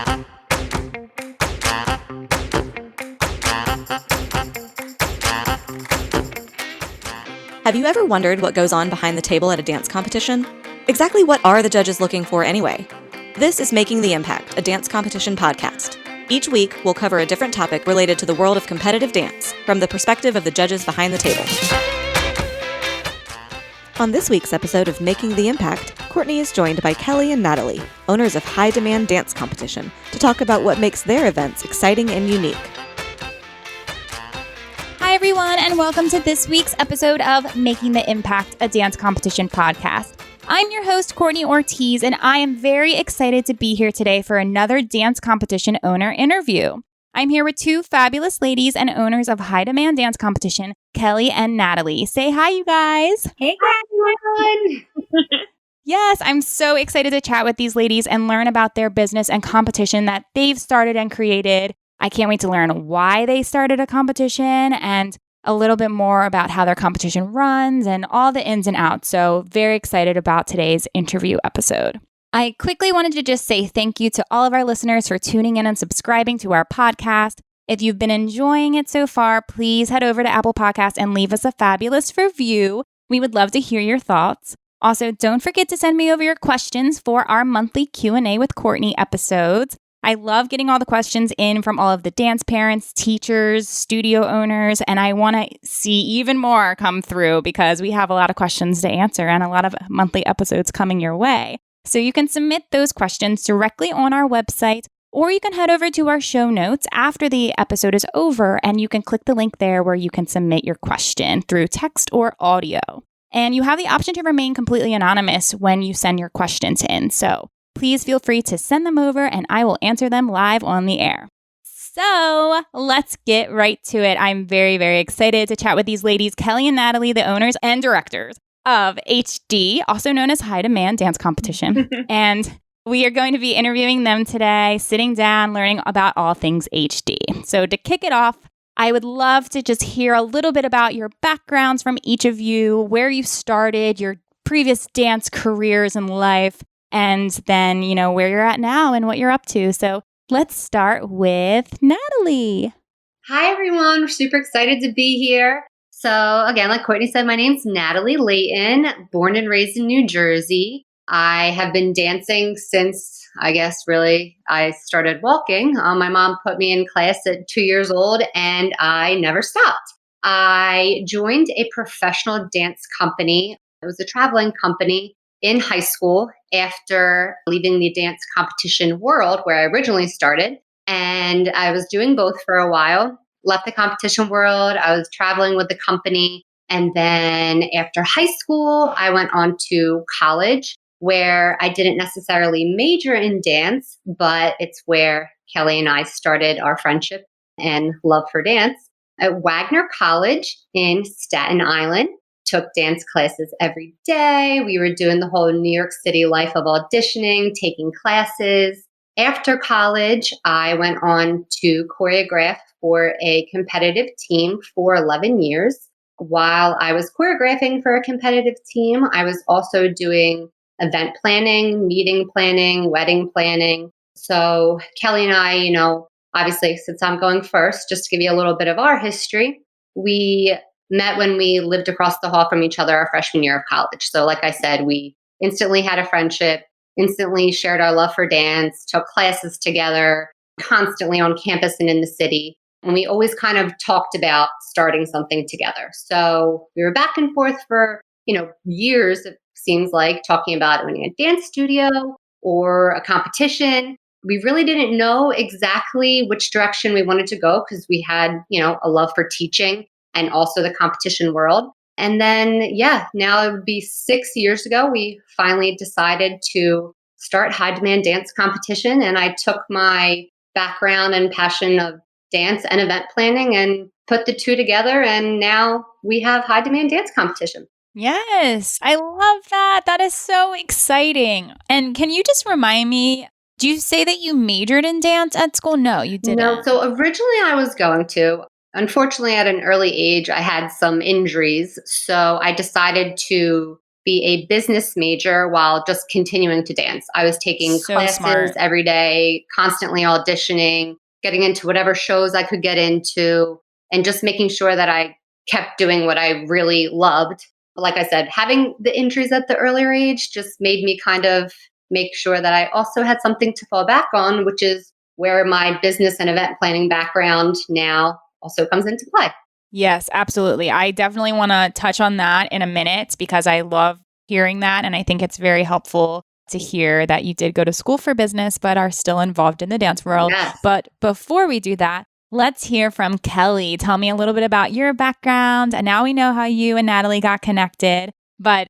Have you ever wondered what goes on behind the table at a dance competition? Exactly what are the judges looking for anyway? This is Making the Impact, a dance competition podcast. Each week, we'll cover a different topic related to the world of competitive dance from the perspective of the judges behind the table. On this week's episode of Making the Impact, Courtney is joined by Kelli and Natalie, owners of High Demand Dance Competition, to talk about what makes their events exciting and unique. Hi, everyone, and welcome to this week's episode of Making the Impact, a dance competition podcast. I'm your host, Courtney Ortiz, and I am very excited to be here today for another dance competition owner interview. I'm here with two fabulous ladies and owners of High Demand Dance Competition, Kelli and Natalie. Say hi, you guys. Hey, everyone. Yes, I'm so excited to chat with these ladies and learn about their business and competition that they've started and created. I can't wait to learn why they started a competition and a little bit more about how their competition runs and all the ins and outs. So very excited about today's interview episode. I quickly wanted to just say thank you to all of our listeners for tuning in and subscribing to our podcast. If you've been enjoying it so far, please head over to Apple Podcasts and leave us a fabulous review. We would love to hear your thoughts. Also, don't forget to send me over your questions for our monthly Q&A with Courtney episodes. I love getting all the questions in from all of the dance parents, teachers, studio owners, and I want to see even more come through because we have a lot of questions to answer and a lot of monthly episodes coming your way. So you can submit those questions directly on our website, or you can head over to our show notes after the episode is over, and you can click the link there where you can submit your question through text or audio. And you have the option to remain completely anonymous when you send your questions in. So please feel free to send them over and I will answer them live on the air. So let's get right to it. I'm very, very excited to chat with these ladies, Kelli and Natalie, the owners and directors of HD, also known as High Demand Dance Competition. And we are going to be interviewing them today, sitting down, learning about all things HD. So to kick it off, I would love to just hear a little bit about your backgrounds from each of you, where you started, your previous dance careers in life, and then, where you're at now and what you're up to. So let's start with Natalie. Hi, everyone. We're super excited to be here. So again, like Courtney said, my name's Natalie Layton, born and raised in New Jersey. I have been dancing since, I started walking. My mom put me in class at 2 years old and I never stopped. I joined a professional dance company. It was a traveling company in high school after leaving the dance competition world where I originally started. And I was doing both for a while, left the competition world. I was traveling with the company. And then after high school, I went on to college where I didn't necessarily major in dance, but it's where Kelli and I started our friendship and love for dance at Wagner College in Staten Island. Took dance classes every day. We were doing the whole New York City life of auditioning, taking classes. After college, I went on to choreograph for a competitive team for 11 years. While I was choreographing for a competitive team, I was also doing event planning, meeting planning, wedding planning. So Kelli and I, obviously, since I'm going first, just to give you a little bit of our history, we met when we lived across the hall from each other our freshman year of college. So like I said, we instantly had a friendship, instantly shared our love for dance, took classes together, constantly on campus and in the city. And we always kind of talked about starting something together. So we were back and forth for, years, it seems like, talking about owning a dance studio or a competition. We really didn't know exactly which direction we wanted to go because we had, a love for teaching and also the competition world. And then, now it would be 6 years ago, we finally decided to start High Demand Dance Competition. And I took my background and passion of dance and event planning and put the two together. And now we have High Demand Dance Competition. Yes, I love that. That is so exciting. And can you just remind me, do you say that you majored in dance at school? No, you didn't. No, so originally I was going to. Unfortunately, at an early age, I had some injuries. So I decided to be a business major while just continuing to dance. I was taking So classes smart. every day, constantly auditioning, getting into whatever shows I could get into, and just making sure that I kept doing what I really loved. But like I said, having the injuries at the earlier age just made me kind of make sure that I also had something to fall back on, which is where my business and event planning background now also comes into play. Yes, absolutely. I definitely want to touch on that in a minute because I love hearing that. And I think it's very helpful to hear that you did go to school for business, but are still involved in the dance world. Yes. But before we do that, let's hear from Kelli. Tell me a little bit about your background. And now we know how you and Natalie got connected, but,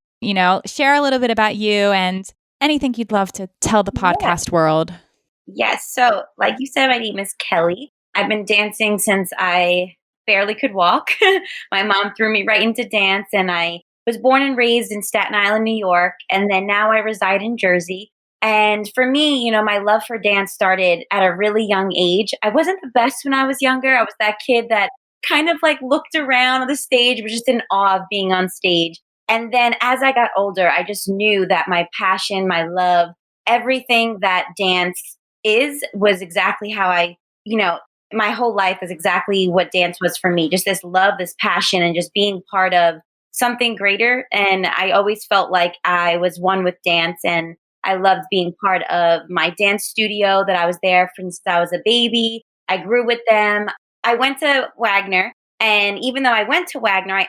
share a little bit about you and anything you'd love to tell the podcast world. Yes. So, like you said, my name is Kelli. I've been dancing since I barely could walk. My mom threw me right into dance, and I was born and raised in Staten Island, New York. And then now I reside in Jersey. And for me, my love for dance started at a really young age. I wasn't the best when I was younger. I was that kid that kind of like looked around on the stage, was just in awe of being on stage. And then as I got older, I just knew that my passion, my love, everything that dance was exactly how my whole life is exactly what dance was for me. Just this love, this passion, and just being part of something greater. And I always felt like I was one with dance, and I loved being part of my dance studio that I was there since I was a baby. I grew with them. I went to Wagner. And even though I went to Wagner,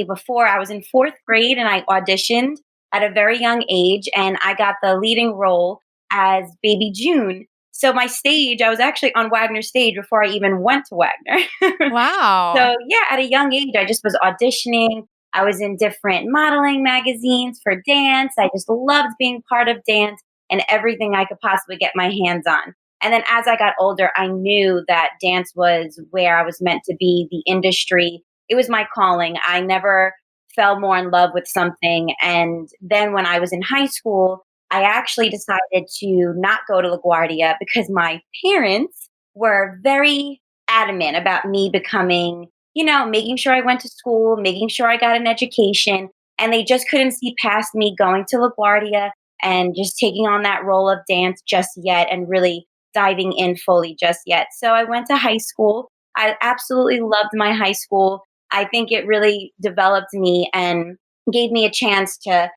before I was in fourth grade and I auditioned at a very young age, and I got the leading role as Baby June. So my stage, I was actually on Wagner stage before I even went to Wagner. Wow. So yeah, at a young age, I just was auditioning. I was in different modeling magazines for dance. I just loved being part of dance and everything I could possibly get my hands on. And then as I got older, I knew that dance was where I was meant to be, the industry. It was my calling. I never fell more in love with something. And then when I was in high school, I actually decided to not go to LaGuardia because my parents were very adamant about me becoming, making sure I went to school, making sure I got an education. And they just couldn't see past me going to LaGuardia and just taking on that role of dance just yet and really diving in fully just yet. So I went to high school. I absolutely loved my high school. I think it really developed me and gave me a chance to,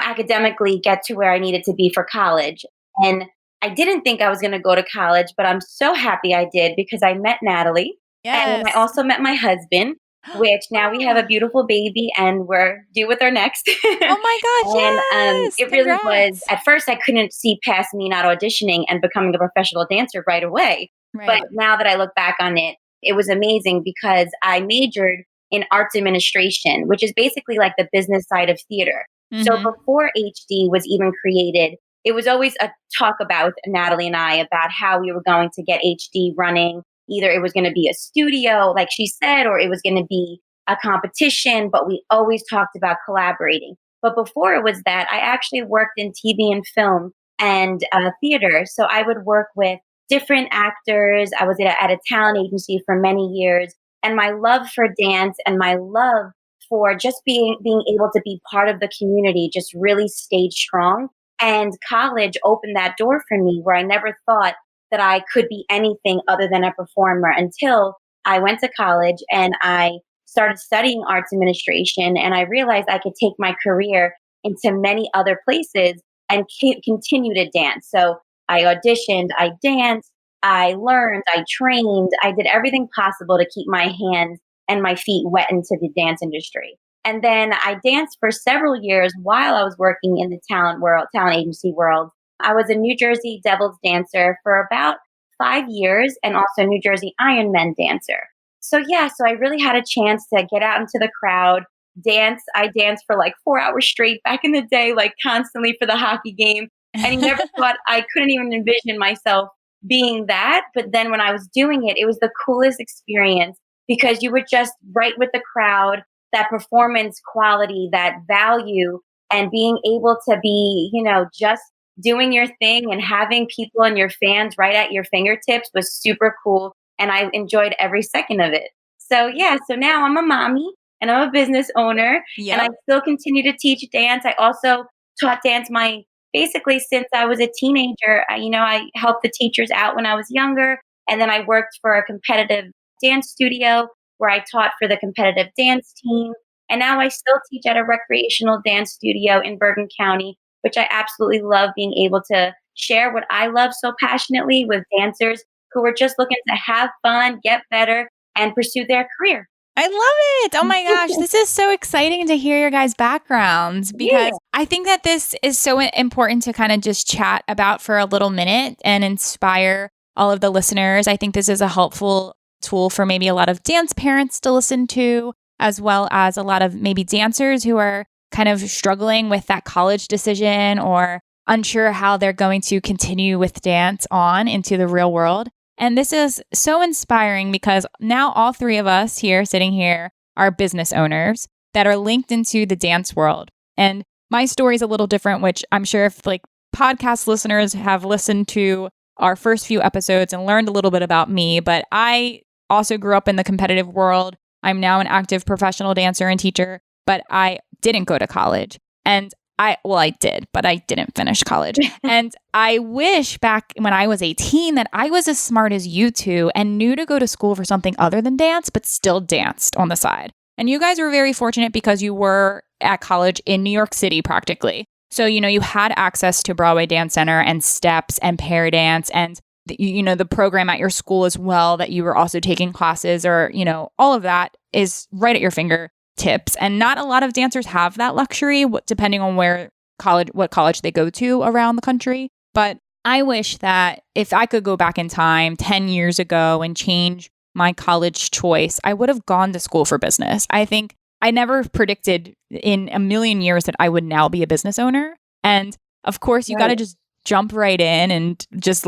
academically get to where I needed to be for college. And I didn't think I was going to go to college, but I'm so happy I did because I met Natalie. And I Yes. also met my husband, which now we have a beautiful baby and we're due with our next. Oh my gosh, And yes. it really was, Congrats. at first, I couldn't see past me not auditioning and becoming a professional dancer right away. Right. But now that I look back on it, it was amazing because I majored in arts administration, which is basically like the business side of theater. So Mhm. before HD was even created, it was always a talk about Natalie and I about how we were going to get HD running. Either it was going to be a studio, like she said, or it was going to be a competition, but we always talked about collaborating. But before it was that, I actually worked in TV and film and theater. So I would work with different actors. I was at a talent agency for many years. And my love for dance and my love for just being able to be part of the community just really stayed strong. And college opened that door for me where I never thought that I could be anything other than a performer until I went to college and I started studying arts administration. And I realized I could take my career into many other places and continue to dance. So I auditioned, I danced, I learned, I trained, I did everything possible to keep my hands and my feet wet into the dance industry. And then I danced for several years while I was working in the talent agency world. I was a New Jersey Devils dancer for about 5 years and also New Jersey Ironmen dancer. So yeah, so I really had a chance to get out into the crowd, dance. I danced for like 4 hours straight back in the day, like constantly for the hockey game. And you never thought I couldn't even envision myself being that. But then when I was doing it, it was the coolest experience because you were just right with the crowd, that performance quality, that value, and being able to be, just doing your thing and having people and your fans right at your fingertips was super cool. And I enjoyed every second of it. So, yeah, so now I'm a mommy and I'm a business owner, and I still continue to teach dance. I also taught dance basically since I was a teenager. I helped the teachers out when I was younger, and then I worked for a competitive dance studio where I taught for the competitive dance team. And now I still teach at a recreational dance studio in Bergen County, which I absolutely love, being able to share what I love so passionately with dancers who are just looking to have fun, get better, and pursue their career. I love it. Oh my gosh. This is so exciting to hear your guys' backgrounds, because I think that this is so important to kind of just chat about for a little minute and inspire all of the listeners. I think this is a helpful tool for maybe a lot of dance parents to listen to, as well as a lot of maybe dancers who are kind of struggling with that college decision or unsure how they're going to continue with dance on into the real world. And this is so inspiring because now all three of us sitting here are business owners that are linked into the dance world. And my story is a little different, which I'm sure if podcast listeners have listened to our first few episodes and learned a little bit about me, but I also grew up in the competitive world. I'm now an active professional dancer and teacher, but I didn't go to college. And I did, but I didn't finish college. And I wish back when I was 18 that I was as smart as you two and knew to go to school for something other than dance, but still danced on the side. And you guys were very fortunate because you were at college in New York City practically. So, you had access to Broadway Dance Center and steps and pair dance and, the program at your school as well that you were also taking classes or, all of that is right at your fingertips. And not a lot of dancers have that luxury, depending on what college they go to around the country. But I wish that if I could go back in time 10 years ago and change my college choice, I would have gone to school for business. I think I never predicted in a million years that I would now be a business owner. And of course, you got to just jump right in and just,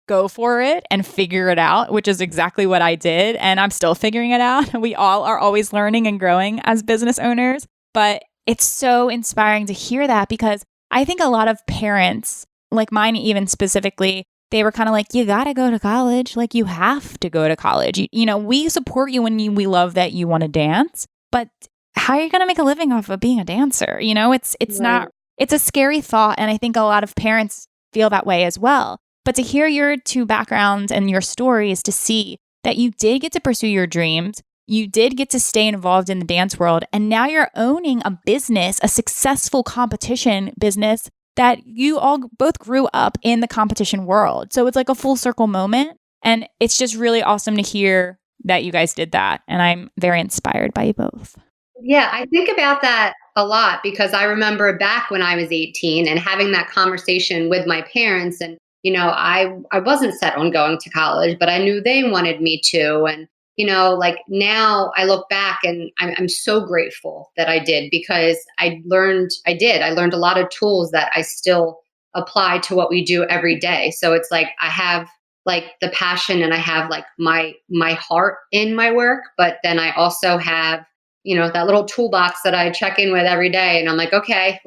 go for it and figure it out, which is exactly what I did. And I'm still figuring it out. We all are always learning and growing as business owners. But it's so inspiring to hear that because I think a lot of parents, like mine even specifically, they were kind of like, you got to go to college. Like, you have to go to college. We support you when we love that you want to dance. But how are you going to make a living off of being a dancer? It's not, it's a scary thought. And I think a lot of parents feel that way as well. But to hear your two backgrounds and your stories, to see that you did get to pursue your dreams, you did get to stay involved in the dance world, and now you're owning a business, a successful competition business that you all both grew up in the competition world. So it's like a full circle moment. And it's just really awesome to hear that you guys did that. And I'm very inspired by you both. Yeah, I think about that a lot because I remember back when I was 18 and having that conversation with my parents. And I wasn't set on going to college, but I knew they wanted me to. And, now I look back and I'm so grateful that I did because I learned a lot of tools that I still apply to what we do every day. So it's like, I have the passion and I have my heart in my work, but then I also have, that little toolbox that I check in with every day. And I'm like, okay,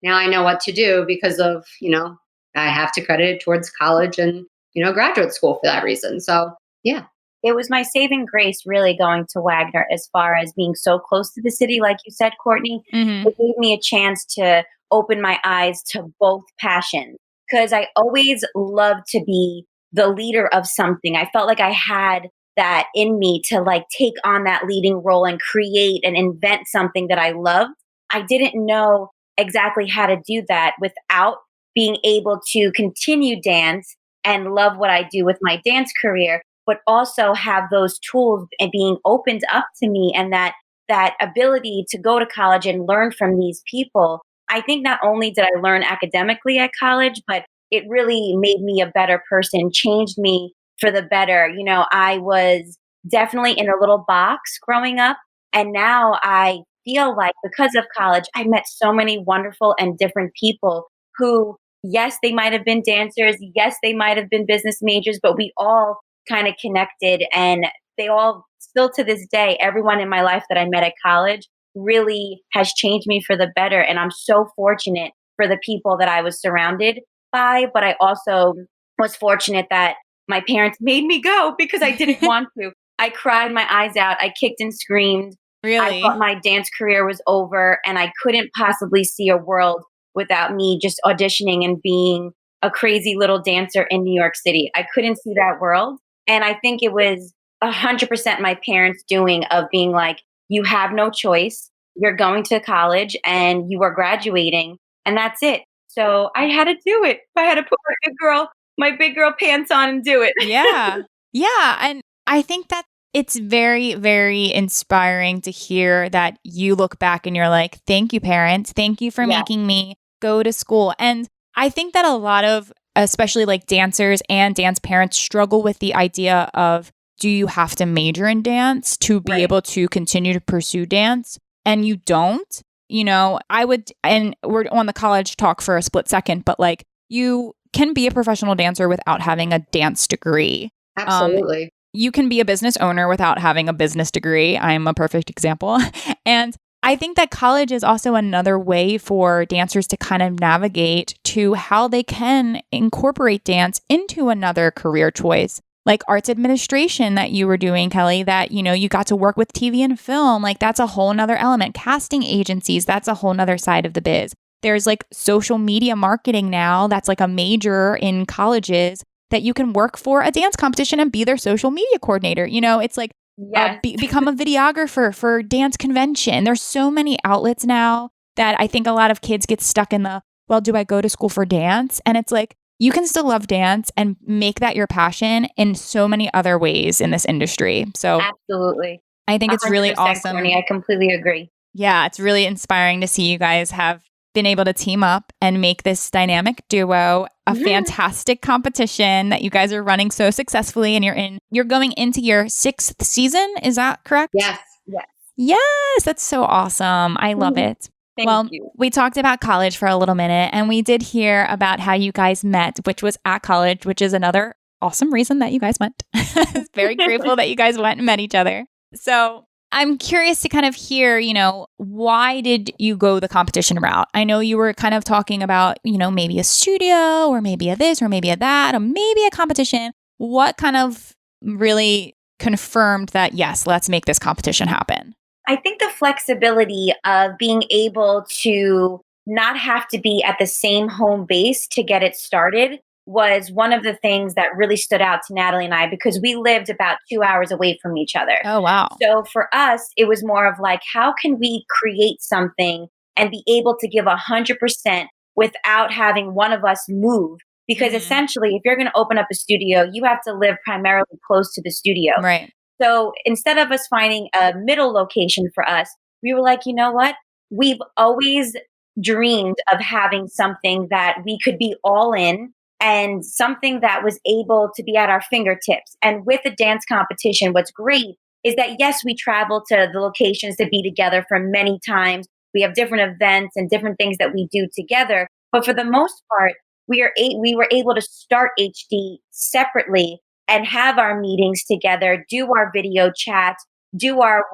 now I know what to do because of, I have to credit it towards college and, graduate school for that reason. So, yeah. It was my saving grace really going to Wagner as far as being so close to the city, like you said, Courtney. Mm-hmm. It gave me a chance to open my eyes to both passions because I always loved to be the leader of something. I felt like I had that in me to take on that leading role and create and invent something that I loved. I didn't know exactly how to do that without being able to continue dance and love what I do with my dance career, but also have those tools and being opened up to me and that ability to go to college and learn from these people. I think not only did I learn academically at college, but it really made me a better person, changed me for the better. I was definitely in a little box growing up. And now I feel like because of college, I met so many wonderful and different people who, yes, they might have been dancers. Yes, they might have been business majors, but we all kind of connected. And they all still to this day, everyone in my life that I met at college really has changed me for the better. And I'm so fortunate for the people that I was surrounded by. But I also was fortunate that my parents made me go because I didn't want to. I cried my eyes out. I kicked and screamed. Really? thought my dance career was over and I couldn't possibly see a world without me just auditioning and being a crazy little dancer in New York City. I couldn't see that world. And I think it was 100% my parents doing of being like, you have no choice. You're going to college and you are graduating and that's it. So I had to do it. I had to put my big girl pants on and do it. Yeah. Yeah. And I think that it's very, very inspiring to hear that you look back and you're like, thank you, parents. Thank you for Yeah. making me go to school. And I think that a lot of, especially like dancers and dance parents, struggle with the idea of, do you have to major in dance to be Right. able to continue to pursue dance? And you don't. I would, and we're on the college talk for a split second, but like you can be a professional dancer without having a dance degree. Absolutely. You can be a business owner without having a business degree. I'm a perfect example. And I think that college is also another way for dancers to kind of navigate to how they can incorporate dance into another career choice, like arts administration that you were doing, Kelli, that, you got to work with TV and film. Like that's a whole nother element. Casting agencies, that's a whole nother side of the biz. There's like social media marketing now. That's like a major in colleges that you can work for a dance competition and be their social media coordinator. It's like Yes. become a videographer for dance convention. There's so many outlets now that I think a lot of kids get stuck in well, do I go to school for dance? And it's like, you can still love dance and make that your passion in so many other ways in this industry. So Absolutely. I think it's really 100%, awesome. Courtney, I completely agree. Yeah, it's really inspiring to see you guys have been able to team up and make this dynamic duo a fantastic competition that you guys are running so successfully, and you're going into your 6th season. Is that correct? Yes. Yes. Yes, that's so awesome. I love it. Thank you. We talked about college for a little minute, and we did hear about how you guys met, which was at college, which is another awesome reason that you guys went. Very grateful that you guys went and met each other. So I'm curious to kind of hear, why did you go the competition route? I know you were kind of talking about, maybe a studio or maybe a this or maybe a that or maybe a competition. What kind of really confirmed that, yes, let's make this competition happen? I think the flexibility of being able to not have to be at the same home base to get it started was one of the things that really stood out to Natalie and I, because we lived about 2 hours away from each other. Oh, wow. So for us, it was more of like, how can we create something and be able to give 100% without having one of us move? Because essentially, if you're going to open up a studio, you have to live primarily close to the studio. Right. So instead of us finding a middle location for us, we were like, you know what? We've always dreamed of having something that we could be all in and something that was able to be at our fingertips. And with the dance competition, what's great is that, yes, we travel to the locations to be together for many times. We have different events and different things that we do together. But for the most part, we were able to start HD separately and have our meetings together, do our video chats, do our,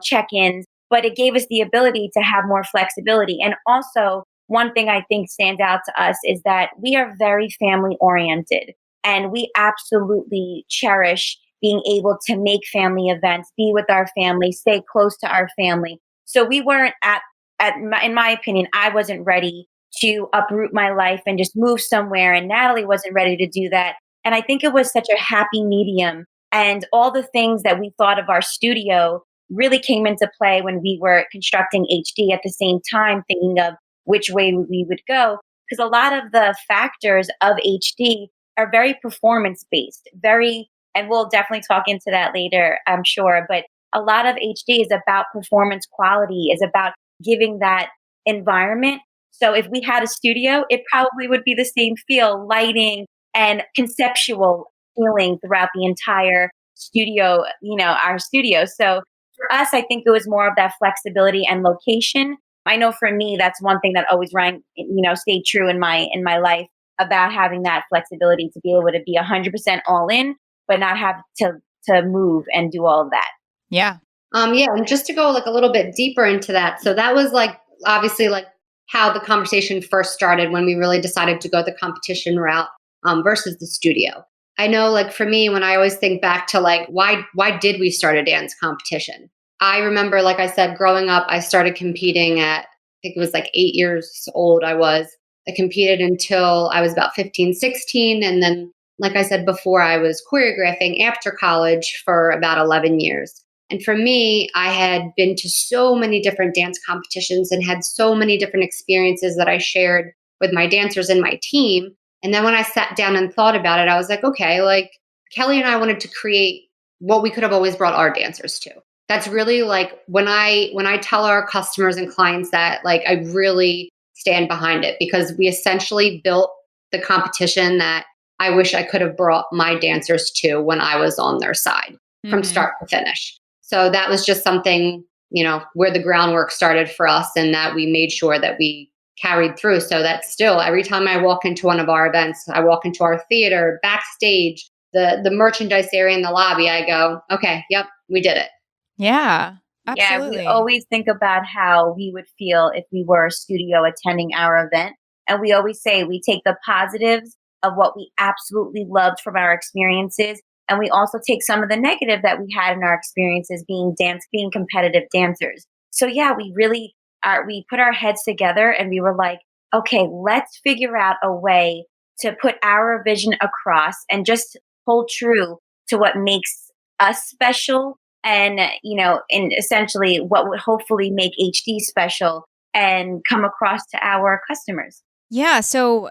check-ins, but it gave us the ability to have more flexibility. And also, one thing I think stands out to us is that we are very family oriented and we absolutely cherish being able to make family events, be with our family, stay close to our family. So we weren't in my opinion, I wasn't ready to uproot my life and just move somewhere. And Natalie wasn't ready to do that. And I think it was such a happy medium. And all the things that we thought of our studio really came into play when we were constructing HD at the same time, thinking of which way we would go. Because a lot of the factors of HD are very performance based, and we'll definitely talk into that later, I'm sure. But a lot of HD is about performance quality, is about giving that environment. So if we had a studio, it probably would be the same feel, lighting, and conceptual feeling throughout the entire studio, our studio. So for us, I think it was more of that flexibility and location. I know for me, that's one thing that always stayed true in my life, about having that flexibility to be able to be 100% all in, but not have to move and do all of that. Yeah. Yeah. And just to go like a little bit deeper into that. So that was like, obviously like how the conversation first started when we really decided to go the competition route versus the studio. I know like for me, when I always think back to like, why did we start a dance competition? I remember, like I said, growing up, I started competing at, I think it was like 8 years old. I competed until I was about 15, 16. And then, like I said before, I was choreographing after college for about 11 years. And for me, I had been to so many different dance competitions and had so many different experiences that I shared with my dancers and my team. And then when I sat down and thought about it, I was like, okay, like Kelli and I wanted to create what we could have always brought our dancers to. That's really like when I tell our customers and clients that, like, I really stand behind it, because we essentially built the competition that I wish I could have brought my dancers to when I was on their side from Mhm. start to finish. So that was just something, where the groundwork started for us, and that we made sure that we carried through, so that still every time I walk into one of our events, I walk into our theater, backstage, the merchandise area in the lobby, I go, okay, yep, we did it. Yeah, Yeah, we absolutely. always think about how we would feel if we were a studio attending our event. And we always say we take the positives of what we absolutely loved from our experiences. And we also take some of the negative that we had in our experiences being competitive dancers. So yeah, we really we put our heads together and we were like, okay, let's figure out a way to put our vision across and just hold true to what makes us special, and and essentially what would hopefully make HD special and come across to our customers. Yeah. So,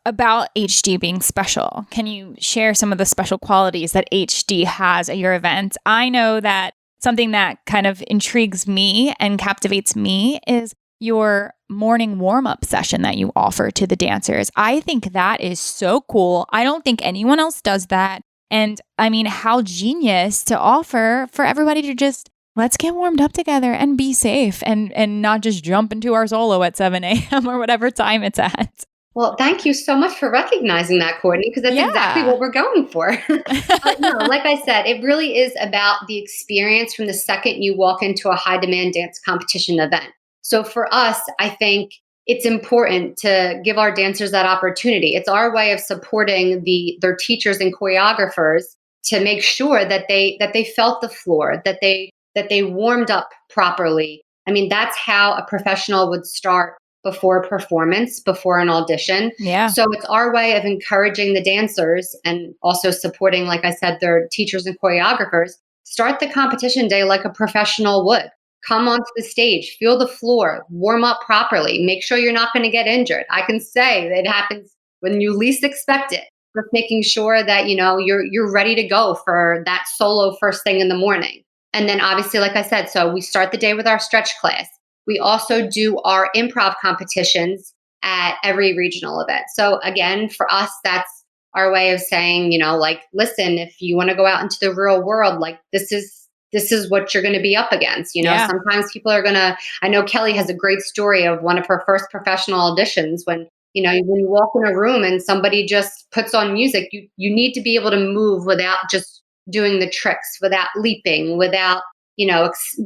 about HD being special, can you share some of the special qualities that HD has at your event? I know that something that kind of intrigues me and captivates me is your morning warm up session that you offer to the dancers. I think that is so cool. I don't think anyone else does that. And I mean, how genius to offer for everybody to just let's get warmed up together and be safe and not just jump into our solo at 7 a.m. or whatever time it's at. Well, thank you so much for recognizing that, Courtney, because that's exactly Yeah. what we're going for. But no, like I said, it really is about the experience from the second you walk into a high demand dance competition event. So for us, I think it's important to give our dancers that opportunity. It's our way of supporting their teachers and choreographers to make sure that they felt the floor, that they warmed up properly. I mean, that's how a professional would start before a performance, before an audition. Yeah. So it's our way of encouraging the dancers and also supporting, like I said, their teachers and choreographers. Start the competition day like a professional would. Come onto the stage, feel the floor, warm up properly, make sure you're not going to get injured. I can say that it happens when you least expect it. Just making sure that you're ready to go for that solo first thing in the morning. And then obviously, like I said, so we start the day with our stretch class. We also do our improv competitions at every regional event. So again, for us, that's our way of saying, like, listen, if you want to go out into the real world, like this is what you're going to be up against. Yeah. Sometimes people are going to, I know Kelli has a great story of one of her first professional auditions when, when you walk in a room and somebody just puts on music, you need to be able to move without just doing the tricks, without leaping, without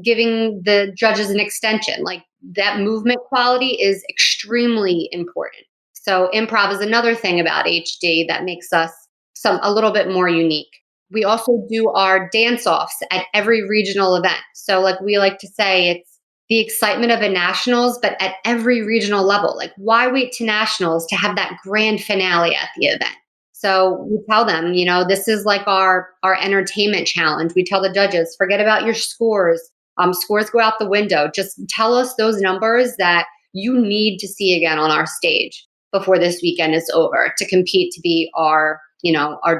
giving the judges an extension. Like, that movement quality is extremely important. So improv is another thing about HD that makes us a little bit more unique. We also do our dance offs at every regional event. So like we like to say, it's the excitement of a nationals, but at every regional level. Like, why wait to nationals to have that grand finale at the event? So we tell them, this is like our entertainment challenge. We tell the judges, forget about your scores. Scores go out the window. Just tell us those numbers that you need to see again on our stage before this weekend is over to compete to be our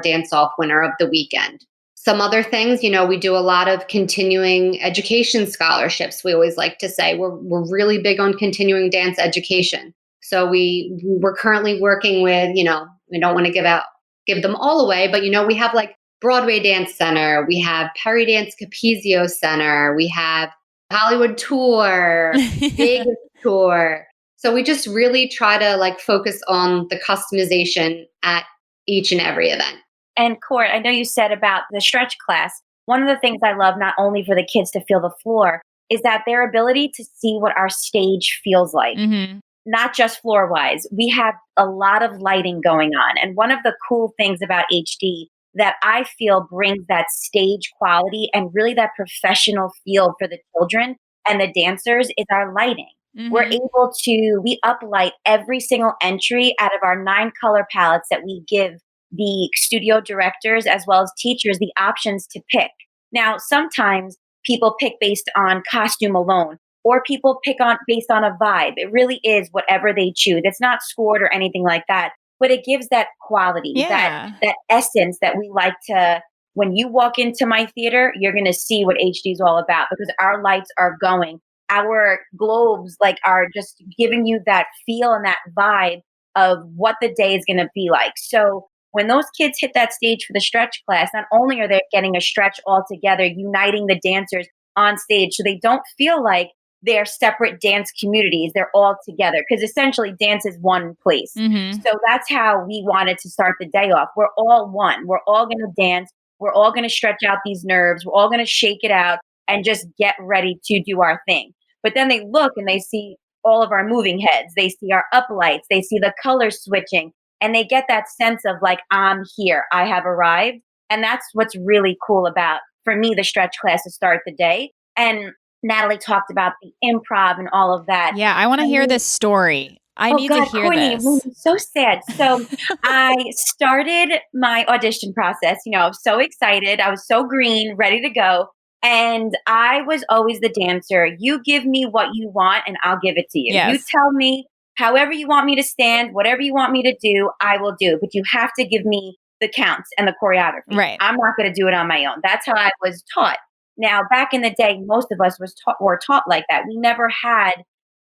dance off winner of the weekend. Some other things, we do a lot of continuing education scholarships. We always like to say we're really big on continuing dance education. So we're currently working with, we don't want to give them all away, but we have like Broadway Dance Center, we have Perry Dance Capizio Center, we have Hollywood Tour, Vegas Tour. So we just really try to like focus on the customization at each and every event. And Court, I know you said about the stretch class. One of the things I love, not only for the kids to feel the floor, is that their ability to see what our stage feels like. Mm-hmm. Not just floor wise. We have a lot of lighting going on. And one of the cool things about HD that I feel brings that stage quality and really that professional feel for the children and the dancers is our lighting. We're Mhm. able to, we uplight every single entry out of our 9 color palettes that we give the studio directors as well as teachers the options to pick. Now, sometimes people pick based on costume alone, or people pick on based on a vibe. It really is whatever they choose. It's not scored or anything like that, but it gives that quality, Yeah. that essence that we like to. When you walk into my theater, you're going to see what HD is all about because our lights are going. Our globes like are just giving you that feel and that vibe of what the day is going to be like. So when those kids hit that stage for the stretch class, not only are they getting a stretch all together, uniting the dancers on stage so they don't feel like they're separate dance communities. They're all together because essentially dance is one place. Mhm. So that's how we wanted to start the day off. We're all one. We're all going to dance. We're all going to stretch out these nerves. We're all going to shake it out and just get ready to do our thing. But then they look and they see all of our moving heads. They see our uplights. They see the colors switching and they get that sense of like, I'm here. I have arrived. And that's what's really cool about, for me, the stretch class to start the day. And Natalie talked about the improv and all of that. Yeah, I want to I hear mean, this story. I oh need to God, hear Courtney, it this. made me so sad. So I started my audition process. I was so excited. I was so green, ready to go. And I was always the dancer. You give me what you want and I'll give it to you. You Yes. tell me however you want me to stand, whatever you want me to do, I will do. But you have to give me the counts and the choreography. Right. I'm not going to do it on my own. That's how I was taught. Now, back in the day, most of us were taught like that. We never had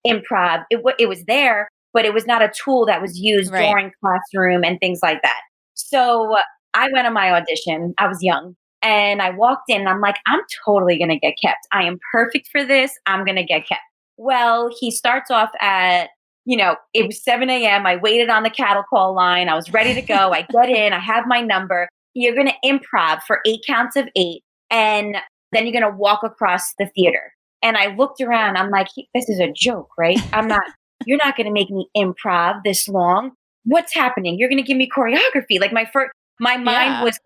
improv. It was there, but it was not a tool that was used Right. during classroom and things like that. So I went on my audition. I was young and I walked in and I'm like, I'm totally going to get kept. I am perfect for this. I'm going to get kept. Well, he starts off at, it was 7 a.m. I waited on the cattle call line. I was ready to go. I get in, I have my number. You're going to improv for 8 counts of 8. And then you're going to walk across the theater. And I looked around. I'm like, this is a joke, right? You're not going to make me improv this long. What's happening? You're going to give me choreography. Like my mind Yeah. was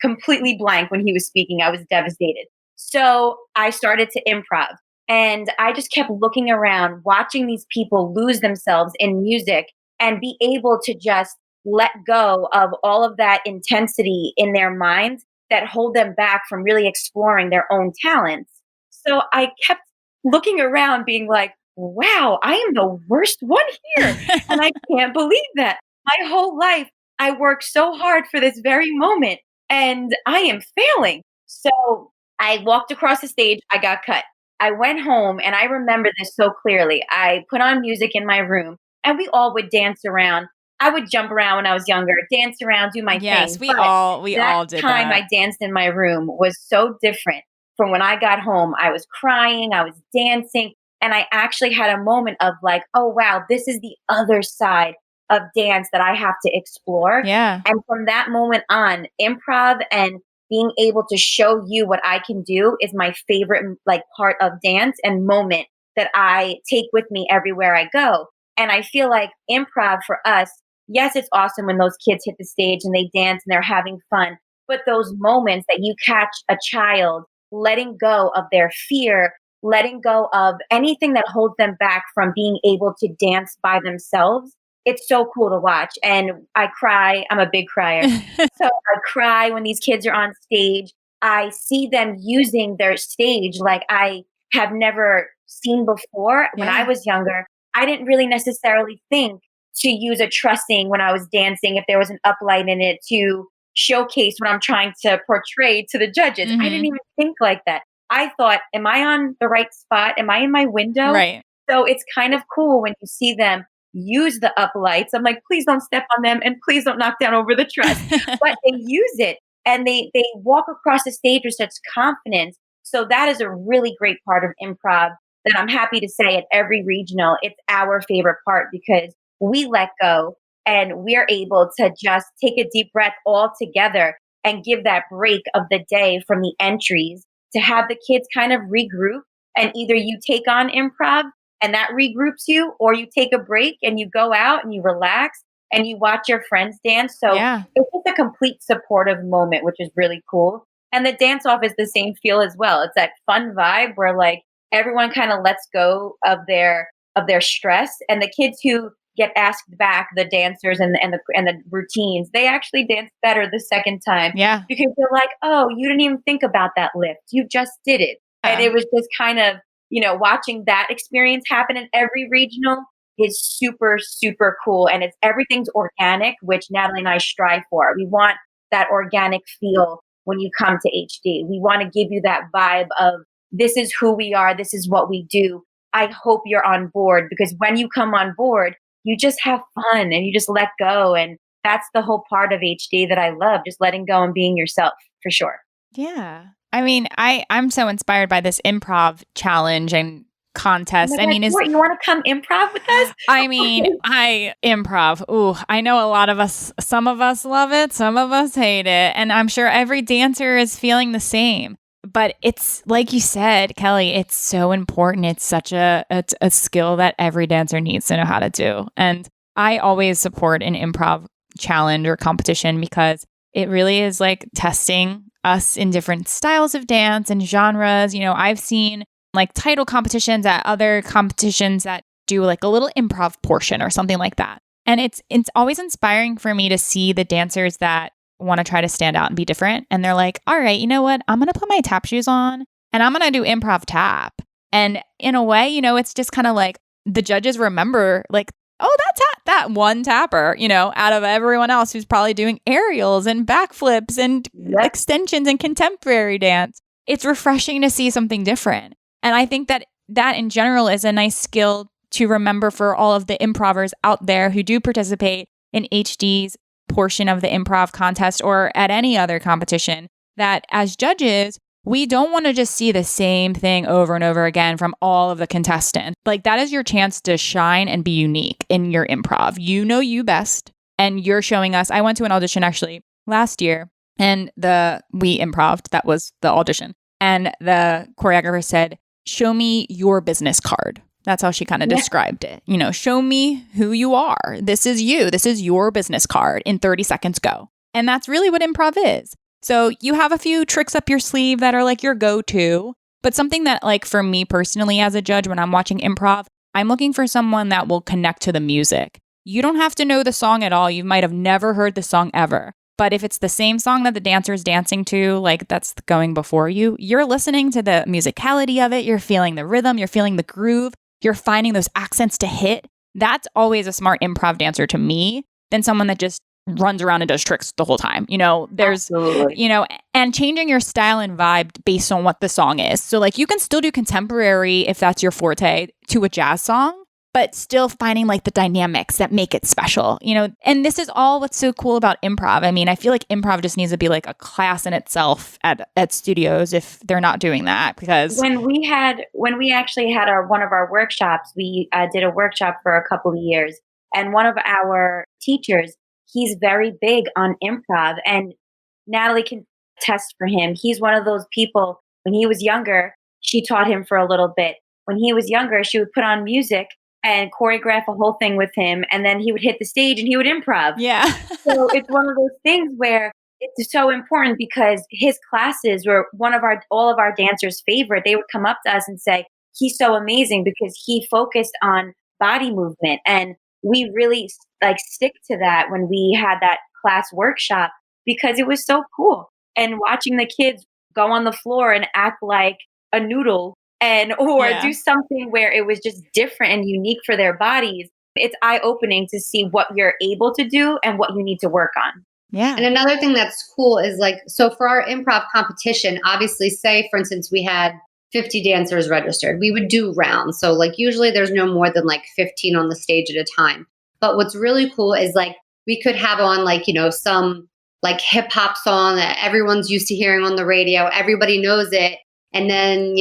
completely blank when he was speaking. I was devastated. So I started to improv and I just kept looking around, watching these people lose themselves in music and be able to just let go of all of that intensity in their minds that hold them back from really exploring their own talents. So I kept looking around being like, wow, I am the worst one here. And I can't believe that. My whole life, I worked so hard for this very moment and I am failing. So I walked across the stage. I got cut. I went home and I remember this so clearly. I put on music in my room and we all would dance around. I would jump around when I was younger, dance around, do my Yes, thing. we But that all did time I that. danced in my room was so different from when I got home. I was crying, I was dancing, and I actually had a moment of like, oh, wow, this is the other side of dance that I have to explore. Yeah. And from that moment on, improv and being able to show you what I can do is my favorite like part of dance and moment that I take with me everywhere I go. And I feel like improv for us, yes, it's awesome when those kids hit the stage and they dance and they're having fun. But those moments that you catch a child letting go of their fear, letting go of anything that holds them back from being able to dance by themselves, it's so cool to watch. And I cry. I'm a big crier. So I cry when these kids are on stage. I see them using their stage like I have never seen before. When I Yeah. was younger, I didn't really necessarily think to use a trussing when I was dancing if there was an uplight in it to showcase what I'm trying to portray to the judges. I didn't Mhm. even think like that. I thought, am I on the right spot? Am I in my window? Right. So it's kind of cool when you see them use the uplights. I'm like, please don't step on them and please don't knock down over the truss. But they use it and they walk across the stage with such confidence. So that is a really great part of improv that I'm happy to say at every regional, it's our favorite part because we let go and we're able to just take a deep breath all together and give that break of the day from the entries to have the kids kind of regroup and either you take on improv and that regroups you or you take a break and you go out and you relax and you watch your friends dance. So Yeah. it's just a complete supportive moment, which is really cool. And the dance off is the same feel as well. It's that fun vibe where like everyone kind of lets go of their stress, and the kids who get asked back, the dancers and the routines, they actually dance better the second time Yeah. because they're like, oh, you didn't even think about that lift, you just did it. And Yeah. it was just kind of, watching that experience happen in every regional is super, super cool. And everything's organic, which Natalie and I strive for. We want that organic feel when you come to HD. We want to give you that vibe of this is who we are, this is what we do. I hope you're on board, because when you come on board, you just have fun and you just let go. And that's the whole part of HD that I love, just letting go and being yourself, for sure. Yeah. I mean, I'm so inspired by this improv challenge and contest. I mean, you want to come improv with us? I mean, I improv. Ooh, I know a lot of us, some of us love it, some of us hate it. And I'm sure every dancer is feeling the same. But it's like you said, Kelli, it's so important. It's such a skill that every dancer needs to know how to do. And I always support an improv challenge or competition because it really is like testing us in different styles of dance and genres. I've seen like title competitions at other competitions that do like a little improv portion or something like that. And it's always inspiring for me to see the dancers that want to try to stand out and be different. And they're like, all right, you know what? I'm going to put my tap shoes on and I'm going to do improv tap. And in a way, it's just kind of like the judges remember like, oh, that's that one tapper, out of everyone else who's probably doing aerials and backflips and extensions and contemporary dance. It's refreshing to see something different. And I think that in general is a nice skill to remember for all of the improvers out there who do participate in HD's portion of the improv contest or at any other competition, that as judges, we don't want to just see the same thing over and over again from all of the contestants. Like that is your chance to shine and be unique in your improv. You know you best, and you're showing us. I went to an audition actually last year, and we improved. That was the audition, and the choreographer said, "Show me your business card." That's how she kind of described it. Show me who you are. This is you. This is your business card. In 30 seconds, go. And that's really what improv is. So you have a few tricks up your sleeve that are like your go-to, but something that like for me personally as a judge, when I'm watching improv, I'm looking for someone that will connect to the music. You don't have to know the song at all. You might have never heard the song ever. But if it's the same song that the dancer is dancing to, like that's going before you, you're listening to the musicality of it. You're feeling the rhythm. You're feeling the groove. You're finding those accents to hit. That's always a smart improv dancer to me than someone that just runs around and does tricks the whole time. There's, Absolutely. And changing your style and vibe based on what the song is. So like you can still do contemporary if that's your forte to a jazz song, but still finding like the dynamics that make it special, and this is all what's so cool about improv. I mean, I feel like improv just needs to be like a class in itself at studios if they're not doing that, because when we actually had one of our workshops, we did a workshop for a couple of years, and one of our teachers, he's very big on improv, and Natalie can test for him. He's one of those people, when he was younger, she taught him for a little bit. When he was younger, she would put on music and choreograph a whole thing with him, and then he would hit the stage and he would improv. Yeah. So it's one of those things where it's so important, because his classes were all of our dancers' favorite. They would come up to us and say, he's so amazing because he focused on body movement. And we really like stick to that when we had that class workshop, because it was so cool. And watching the kids go on the floor and act like a noodle or do something where it was just different and unique for their bodies. It's eye-opening to see what you're able to do and what you need to work on. Yeah. And another thing that's cool is like, so for our improv competition, obviously, say, for instance, we had 50 dancers registered, we would do rounds. So like usually there's no more than like 15 on the stage at a time. But what's really cool is like we could have on like, some like hip hop song that everyone's used to hearing on the radio. Everybody knows it. And then,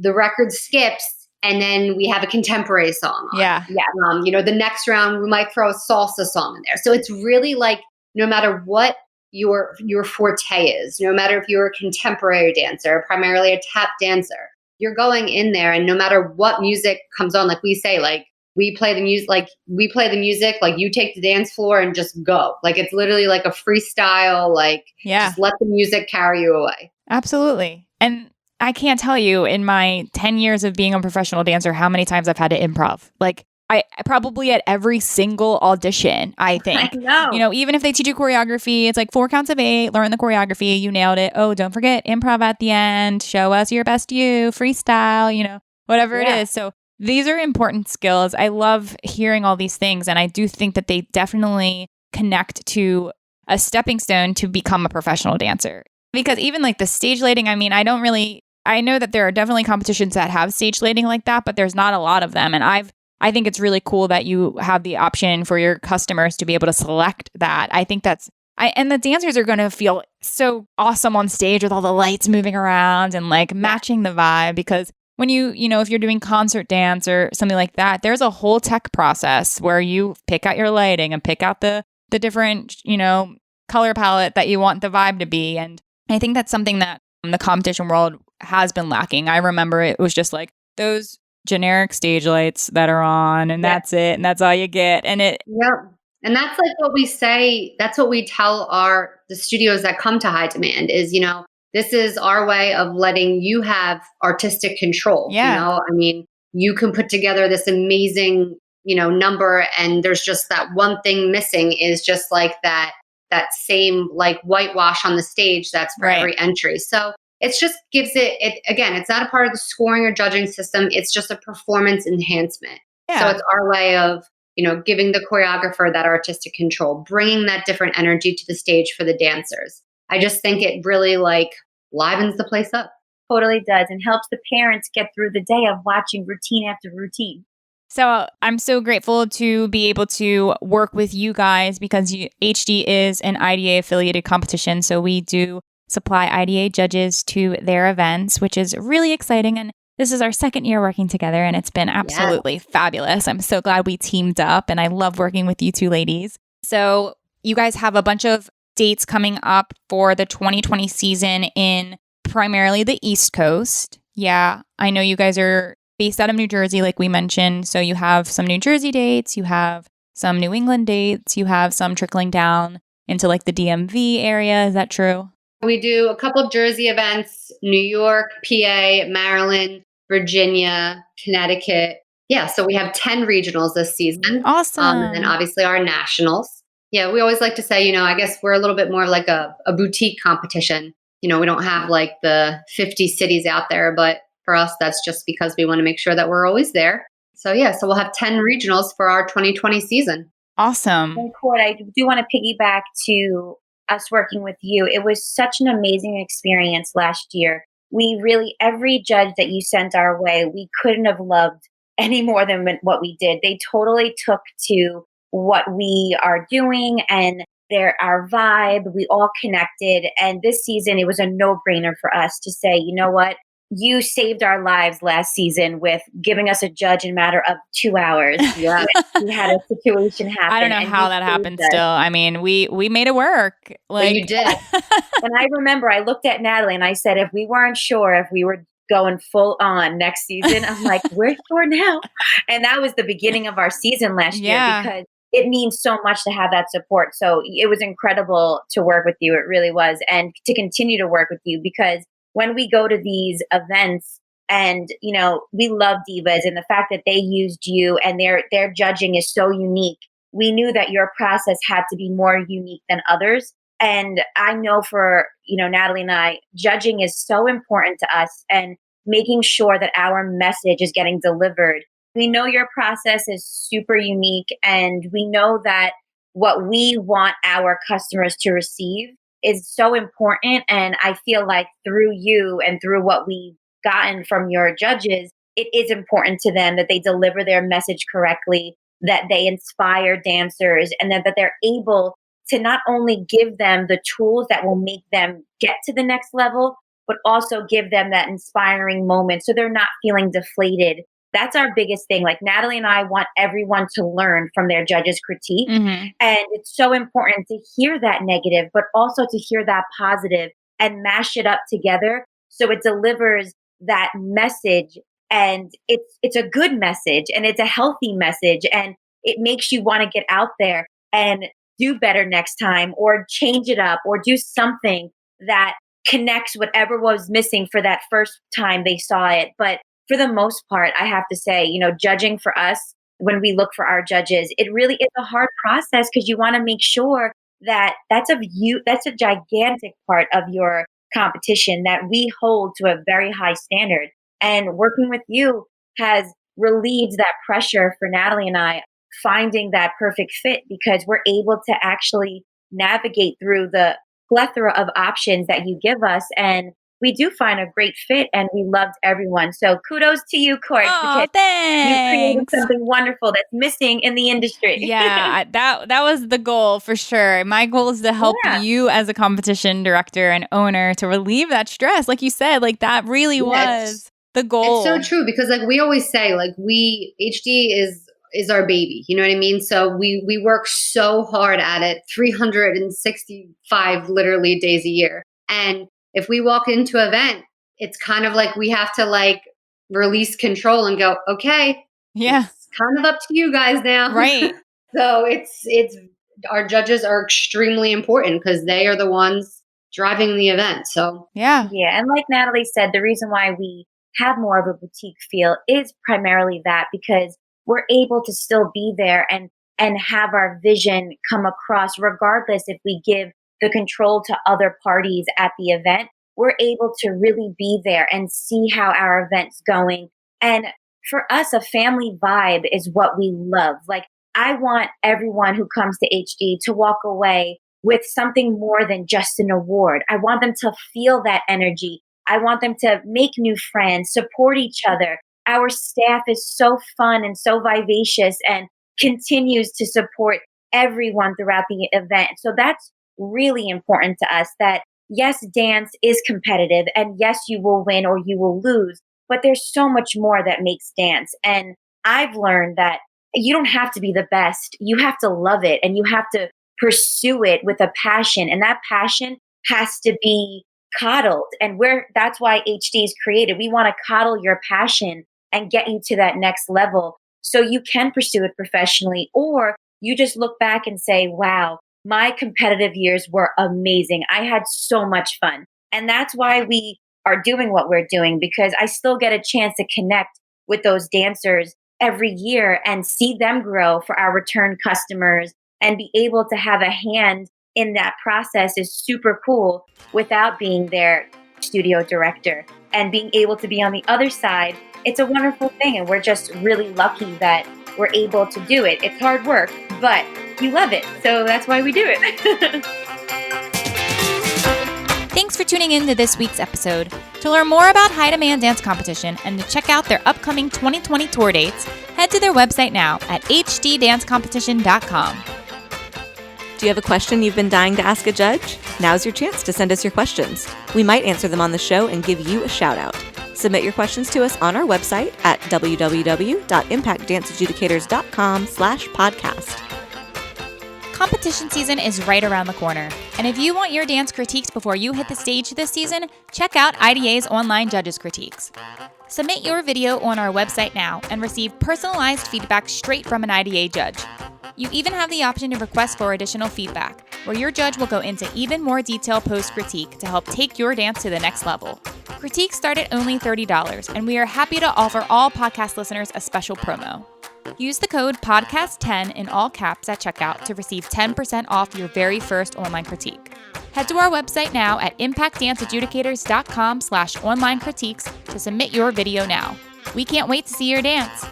the record skips, and then we have a contemporary song on. Yeah. The next round we might throw a salsa song in there. So it's really like, no matter what your forte is, no matter if you're a contemporary dancer, primarily a tap dancer, you're going in there, and no matter what music comes on, like we say, like we play the music, like you take the dance floor and just go. Like it's literally like a freestyle, like just let the music carry you away. Absolutely. And I can't tell you in my 10 years of being a professional dancer how many times I've had to improv. Like I probably at every single audition, I think. I know. You know, even if they teach you choreography, it's like 4 counts of 8, learn the choreography, you nailed it. Oh, don't forget improv at the end, show us your best you, freestyle, you know, whatever it is. So these are important skills. I love hearing all these things. And I do think that they definitely connect to a stepping stone to become a professional dancer. Because even like the stage lighting, I mean, I know that there are definitely competitions that have stage lighting like that, but there's not a lot of them. And I think it's really cool that you have the option for your customers to be able to select that. I think and the dancers are going to feel so awesome on stage with all the lights moving around and like matching the vibe, because when you know, if you're doing concert dance or something like that, there's a whole tech process where you pick out your lighting and pick out the different, you know, color palette that you want the vibe to be. And I think that's something that the competition world has been lacking. I remember it was just like those generic stage lights that are on and that's it. And that's all you get. And and that's like what we say. That's what we tell the studios that come to High Demand is, you know, this is our way of letting you have artistic control. You know, I mean, you can put together this amazing, you know, number, and there's just that one thing missing is just like that same like whitewash on the stage that's for every entry. So it's just gives it again, it's not a part of the scoring or judging system. It's just a performance enhancement. So it's our way of, you know, giving the choreographer that artistic control, bringing that different energy to the stage for the dancers. I just think it really like livens the place up. Totally does, and helps the parents get through the day of watching routine after routine. So I'm so grateful to be able to work with you guys because HD is an IDA affiliated competition. So we do supply IDA judges to their events, which is really exciting. And this is our second year working together, and it's been absolutely fabulous. I'm so glad we teamed up, and I love working with you two ladies. So you guys have a bunch of dates coming up for the 2020 season in primarily the East Coast. Yeah, I know you guys are based out of New Jersey, like we mentioned. So you have some New Jersey dates, you have some New England dates, you have some trickling down into like the DMV area. Is that true? We do a couple of Jersey events, New York, PA, Maryland, Virginia, Connecticut. Yeah, so we have 10 regionals this season. Awesome. And then obviously our nationals. Yeah, we always like to say, you know, I guess we're a little bit more like a boutique competition. You know, we don't have like the 50 cities out there, but for us, that's just because we want to make sure that we're always there. So yeah, so we'll have 10 regionals for our 2020 season. Awesome. And Court, I do want to piggyback to us working with you. It was such an amazing experience last year. We really, every judge that you sent our way, we couldn't have loved any more than what we did. They totally took to what we are doing and our vibe. We all connected. And this season, it was a no-brainer for us to say, you know what? You saved our lives last season with giving us a judge in a matter of 2 hours. Yeah. We had a situation happen. I don't know how that happened still. I mean, we made it work. Like but you did. And I remember I looked at Natalie and I said, if we weren't sure if we were going full on next season, I'm like, we're sure now. And that was the beginning of our season last year because it means so much to have that support. So it was incredible to work with you. It really was. And to continue to work with you, because when we go to these events and, you know, we love divas, and the fact that they used you and their judging is so unique, we knew that your process had to be more unique than others. And I know for, you know, Natalie and I, judging is so important to us, and making sure that our message is getting delivered. We know your process is super unique, and we know that what we want our customers to receive is so important. And I feel like through you and through what we've gotten from your judges, it is important to them that they deliver their message correctly, that they inspire dancers, and that they're able to not only give them the tools that will make them get to the next level, but also give them that inspiring moment so they're not feeling deflated. That's our biggest thing. Like Natalie and I want everyone to learn from their judges' critique. Mm-hmm. And it's so important to hear that negative, but also to hear that positive and mash it up together so it delivers that message And it's a good message and it's a healthy message and it makes you want to get out there and do better next time or change it up or do something that connects whatever was missing for that first time they saw it. But for the most part, I have to say, judging for us, when we look for our judges, it really is a hard process because you want to make sure that that's a gigantic part of your competition that we hold to a very high standard. And working with you has relieved that pressure for Natalie and I finding that perfect fit because we're able to actually navigate through the plethora of options that you give us. And we do find a great fit and we loved everyone. So kudos to you, Court, Oh, because you created thanks. something wonderful that's missing in the industry. Yeah, that was the goal for sure. My goal is to help Yeah. you as a competition director and owner to relieve that stress. Like you said, like that really was the goal. It's so true because like we always say, like HD is our baby. You know what I mean? So we work so hard at it, 365 literally days a year. And if we walk into an event, it's kind of like we have to like release control and go, okay, Yeah. it's kind of up to you guys now. Right. So it's our judges are extremely important because they are the ones driving the event. So Yeah. Yeah. And like Natalie said, the reason why we have more of a boutique feel is primarily that because we're able to still be there and have our vision come across regardless if we give the control to other parties at the event. We're able to really be there and see how our event's going. And for us, a family vibe is what we love. Like, I want everyone who comes to HD to walk away with something more than just an award. I want them to feel that energy. I want them to make new friends, support each other. Our staff is so fun and so vivacious and continues to support everyone throughout the event. So that's really important to us that yes, dance is competitive and yes, you will win or you will lose, but there's so much more that makes dance. And I've learned that you don't have to be the best. You have to love it and you have to pursue it with a passion. And that passion has to be coddled. And that's why HD is created. We want to coddle your passion and get you to that next level so you can pursue it professionally, or you just look back and say, wow, my competitive years were amazing. I had so much fun. And that's why we are doing what we're doing, because I still get a chance to connect with those dancers every year and see them grow for our return customers and be able to have a hand in that process is super cool without being their studio director and being able to be on the other side. It's a wonderful thing. And we're just really lucky that we're able to do it. It's hard work, but you love it. So that's why we do it. Thanks for tuning in to this week's episode. To learn more about High Demand Dance Competition and to check out their upcoming 2020 tour dates, head to their website now at hddancecompetition.com. Do you have a question you've been dying to ask a judge? Now's your chance to send us your questions. We might answer them on the show and give you a shout out. Submit your questions to us on our website at www.impactdanceadjudicators.com/podcast. Competition season is right around the corner. And if you want your dance critiques before you hit the stage this season, check out IDA's online judges critiques. Submit your video on our website now and receive personalized feedback straight from an IDA judge. You even have the option to request for additional feedback, where your judge will go into even more detailed post-critique to help take your dance to the next level. Critiques start at only $30, and we are happy to offer all podcast listeners a special promo. Use the code PODCAST10 in all caps at checkout to receive 10% off your very first online critique. Head to our website now at impactdanceadjudicators.com/online critiques to submit your video now. We can't wait to see your dance.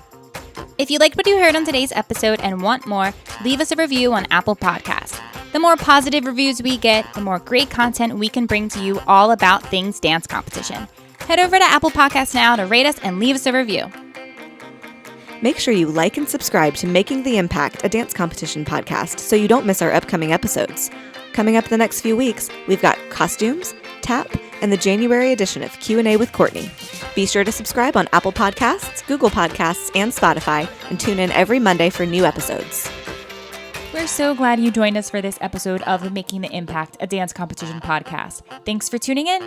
If you liked what you heard on today's episode and want more, leave us a review on Apple Podcasts. The more positive reviews we get, the more great content we can bring to you all about things dance competition. Head over to Apple Podcasts now to rate us and leave us a review. Make sure you like and subscribe to Making the Impact, a dance competition podcast, so you don't miss our upcoming episodes. Coming up the next few weeks, we've got costumes, tap, and the January edition of Q&A with Courtney. Be sure to subscribe on Apple Podcasts, Google Podcasts, and Spotify, and tune in every Monday for new episodes. We're so glad you joined us for this episode of the Making the Impact, a dance competition podcast. Thanks for tuning in.